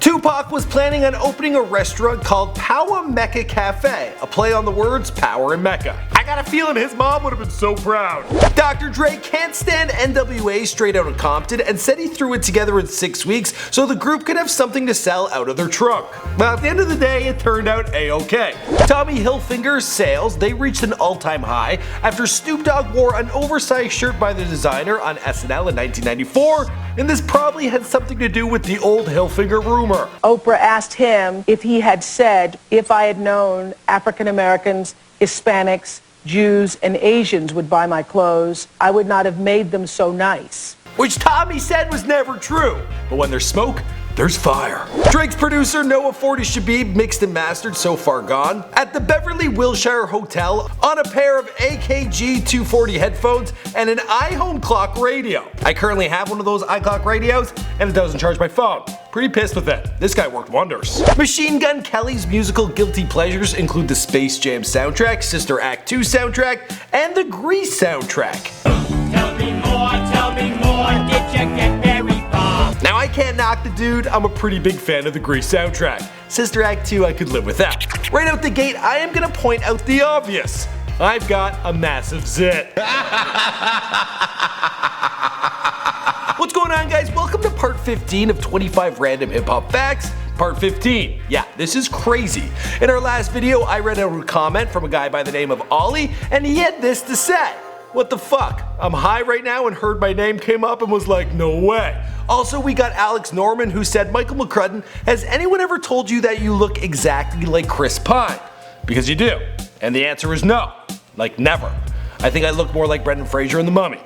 Tupac was planning on opening a restaurant called Power Mecca Cafe, a play on the words power and Mecca. I got a feeling his mom would have been so proud. Dr. Dre can't stand NWA Straight Outta Compton and said he threw it together in 6 weeks so the group could have something to sell out of their trunk. Well, at the end of the day, it turned out a-okay. Tommy Hilfiger's sales, they reached an all-time high after Snoop Dogg wore an oversized shirt by the designer on SNL in 1994, and this probably had something to do with the old Hilfiger rumor. Oprah asked him if he had said, if I had known African Americans, Hispanics, Jews, and Asians would buy my clothes, I would not have made them so nice. Which Tommy said was never true. But when there's smoke, there's fire. Drake's producer Noah 40 Shabib mixed and mastered So Far Gone at the Beverly Wilshire Hotel on a pair of AKG 240 headphones and an iHome clock radio. I currently have one of those iClock radios and it doesn't charge my phone. Pretty pissed with it. This guy worked wonders. Machine Gun Kelly's musical guilty pleasures include the Space Jam soundtrack, Sister Act 2 soundtrack, and the Grease soundtrack. Tell me more, did you get very far? Now I can't knock the dude, I'm a pretty big fan of the Grease soundtrack. Sister Act 2 I could live without. Right out the gate, I am gonna point out the obvious. I've got a massive zit. What's going on, guys? Welcome to part 15 of 25 random hip hop facts. Part 15. Yeah, this is crazy. In our last video, I read out a comment from a guy by the name of Ollie, and he had this to say. What the fuck? I'm high right now and heard my name came up and was like, no way. Also, we got Alex Norman who said, Michael McCrudden, has anyone ever told you that you look exactly like Chris Pine? Because you do. And the answer is no. Like never. I think I look more like Brendan Fraser in The Mummy.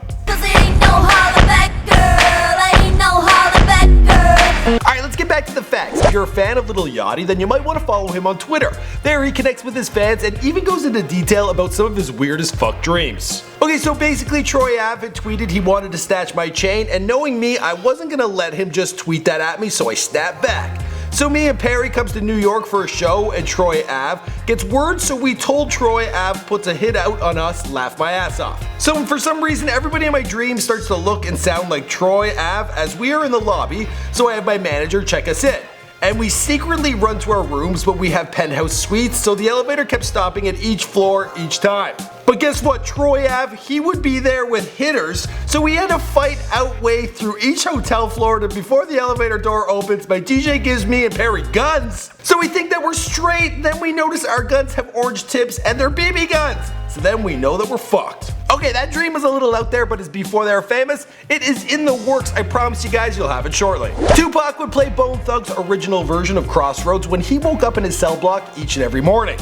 Alright, let's get back to the facts. If you're a fan of Lil Yachty, then you might want to follow him on Twitter. There he connects with his fans and even goes into detail about some of his weird as fuck dreams. Okay, so basically Troy Ave had tweeted he wanted to snatch my chain, and knowing me, I wasn't gonna let him just tweet that at me, so I snapped back. So me and Perry comes to New York for a show and Troy Ave gets word, so we told Troy Ave puts a hit out on us, laugh my ass off. So for some reason everybody in my dream starts to look and sound like Troy Ave as we are in the lobby, so I have my manager check us in. And we secretly run to our rooms, but we have penthouse suites, so the elevator kept stopping at each floor each time. But guess what? Troy Ave, he would be there with hitters, so we had to fight our way through each hotel floor to before the elevator door opens, my DJ gives me and Perry guns. So we think that we're straight, then we notice our guns have orange tips and they're BB guns. So then we know that we're fucked. Okay, that dream was a little out there, but it's before they were famous. It is in the works. I promise you guys you'll have it shortly. Tupac would play Bone Thugs' original version of Crossroads when he woke up in his cell block each and every morning.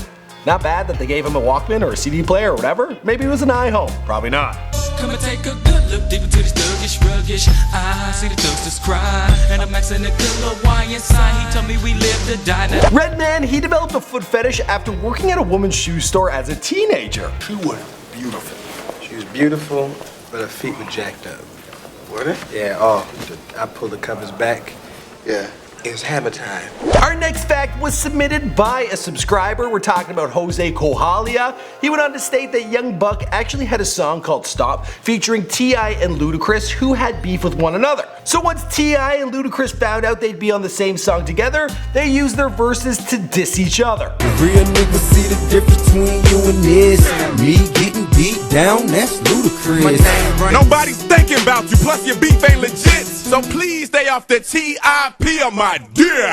Not bad that they gave him a Walkman or a CD player or whatever. Maybe it was an iHome. Probably not. Come and take a good look deep into this thuggish, ruggish. I see the thugs cry, and I'm maxing the good Hawaiian sign. He told me we live to die now. Redman, he developed a foot fetish after working at a woman's shoe store as a teenager. She was beautiful. She was beautiful, but her feet were jacked up. Were they? Yeah, I pulled the covers back. Yeah. It's hammer time. Our next fact was submitted by a subscriber. We're talking about Jose Cohalia. He went on to state that Young Buck actually had a song called Stop featuring T.I. and Ludacris who had beef with one another. So once T.I. and Ludacris found out they'd be on the same song together, they used their verses to diss each other. Real niggas see the difference between you and this. Me getting beat down, that's Ludacris. Nobody's thinking about you, plus your beef ain't legit. So please stay off the TIP of my dear.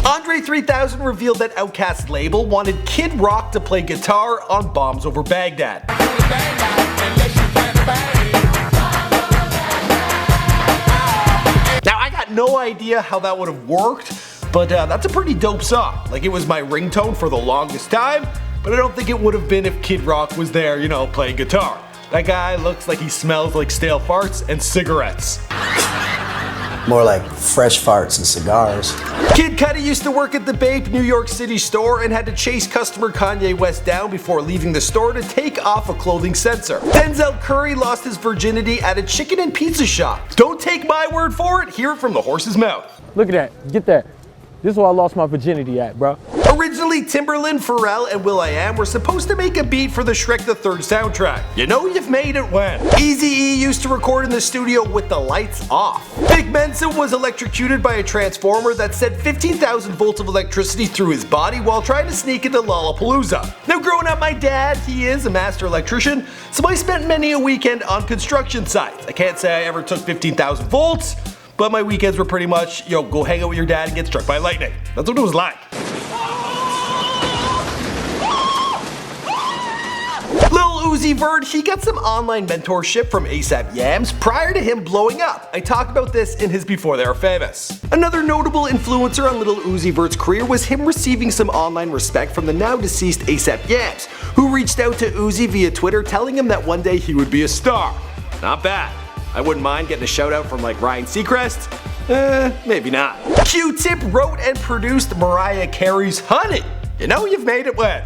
Andre 3000 revealed that Outkast label wanted Kid Rock to play guitar on Bombs Over Baghdad. Now I got no idea how that would have worked, but that's a pretty dope song. Like, it was my ringtone for the longest time, but I don't think it would have been if Kid Rock was there, you know, playing guitar. That guy looks like he smells like stale farts and cigarettes. More like fresh farts and cigars. Kid Cudi used to work at the Bape New York City store and had to chase customer Kanye West down before leaving the store to take off a clothing sensor. Denzel Curry lost his virginity at a chicken and pizza shop. Don't take my word for it, hear it from the horse's mouth. Look at that, get that. This is where I lost my virginity at, bro. Originally, Timberland, Pharrell, and will.i.am were supposed to make a beat for the Shrek the 3rd soundtrack. You know you've made it when Eazy-E used to record in the studio with the lights off. Vic Mensa was electrocuted by a transformer that sent 15,000 volts of electricity through his body while trying to sneak into Lollapalooza. Now growing up, my dad, he is a master electrician, so I spent many a weekend on construction sites. I can't say I ever took 15,000 volts, but my weekends were pretty much, go hang out with your dad and get struck by lightning. That's what it was like. Lil Vert, he got some online mentorship from Yams prior to him blowing up. I talked about this in his Before They Were Famous. Another notable influencer on Lil Vert's career was him receiving some online respect from the now deceased Yams, who reached out to Uzi via Twitter telling him that one day he would be a star. Not bad. I wouldn't mind getting a shout out from like Ryan Seacrest. Maybe not. Q-Tip wrote and produced Mariah Carey's Honey. You know you've made it when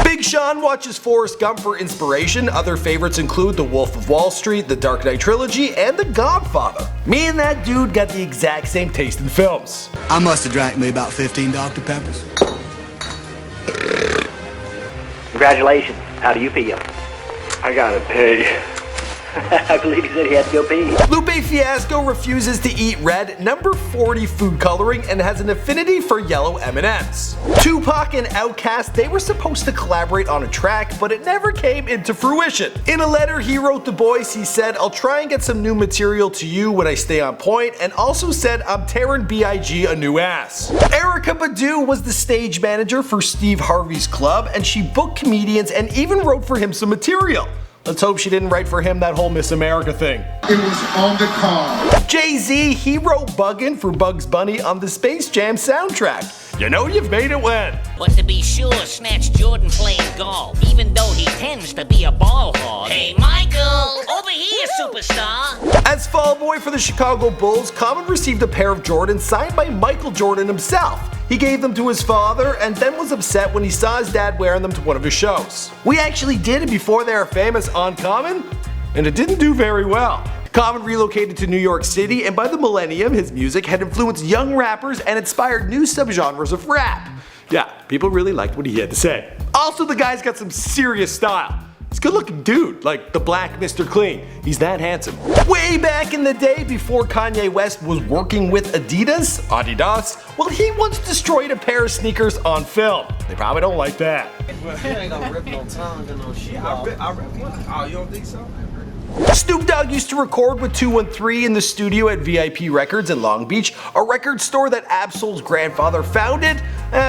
Big Sean watches Forrest Gump for inspiration. Other favorites include The Wolf of Wall Street, The Dark Knight Trilogy, and The Godfather. Me and that dude got the exact same taste in films. I must have drank me about 15 Dr. Peppers. Congratulations. How do you feel? I gotta pay. I believe he said he had to go pee. Lupe Fiasco refuses to eat red, number 40 food coloring, and has an affinity for yellow M&Ms. Tupac and Outkast, they were supposed to collaborate on a track, but it never came into fruition. In a letter he wrote the boys, he said, "I'll try and get some new material to you when I stay on point," and also said, "I'm tearing B.I.G. a new ass." Erykah Badu was the stage manager for Steve Harvey's club, and she booked comedians and even wrote for him some material. Let's hope she didn't write for him that whole Miss America thing. It was on the card. Jay-Z, he wrote Buggin' for Bugs Bunny on the Space Jam soundtrack. You know you've made it when. But to be sure, Snatch Jordan playing golf, even though he tends to be a ball hog. Hey Michael, over here superstar. As fall boy for the Chicago Bulls, Common received a pair of Jordans signed by Michael Jordan himself. He gave them to his father and then was upset when he saw his dad wearing them to one of his shows. We actually did it Before They Were Famous on Common, and it didn't do very well. Common relocated to New York City, and by the millennium, his music had influenced young rappers and inspired new subgenres of rap. Yeah, people really liked what he had to say. Also, the guy's got some serious style. He's a good looking dude, like the black Mr. Clean. He's that handsome. Way back in the day, before Kanye West was working with Adidas, well, he once destroyed a pair of sneakers on film. They probably don't like that. Snoop Dogg used to record with 213 in the studio at VIP Records in Long Beach, a record store that Absol's grandfather founded.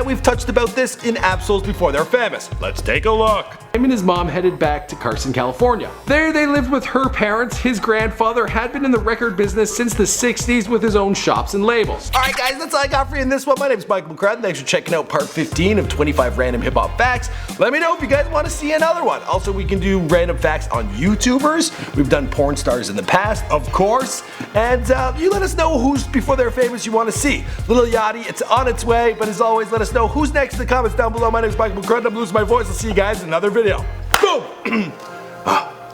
We've touched about this in Absol's Before They're Famous. Let's take a look. Him and his mom headed back to Carson, California. There they lived with her parents. His grandfather had been in the record business since the 60s with his own shops and labels. Alright guys, that's all I got for you in this one. My name is Michael McCrudden. Thanks for checking out part 15 of 25 random hip hop facts. Let me know if you guys want to see another one. Also, we can do random facts on YouTubers. We've done porn stars in the past, of course. And you let us know who's Before They're Famous you want to see. Lil Yachty, it's on its way, but as always, let us know who's next in the comments down below. My name is Michael McCrudden. I'm losing my voice. I'll see you guys in another video. Boom!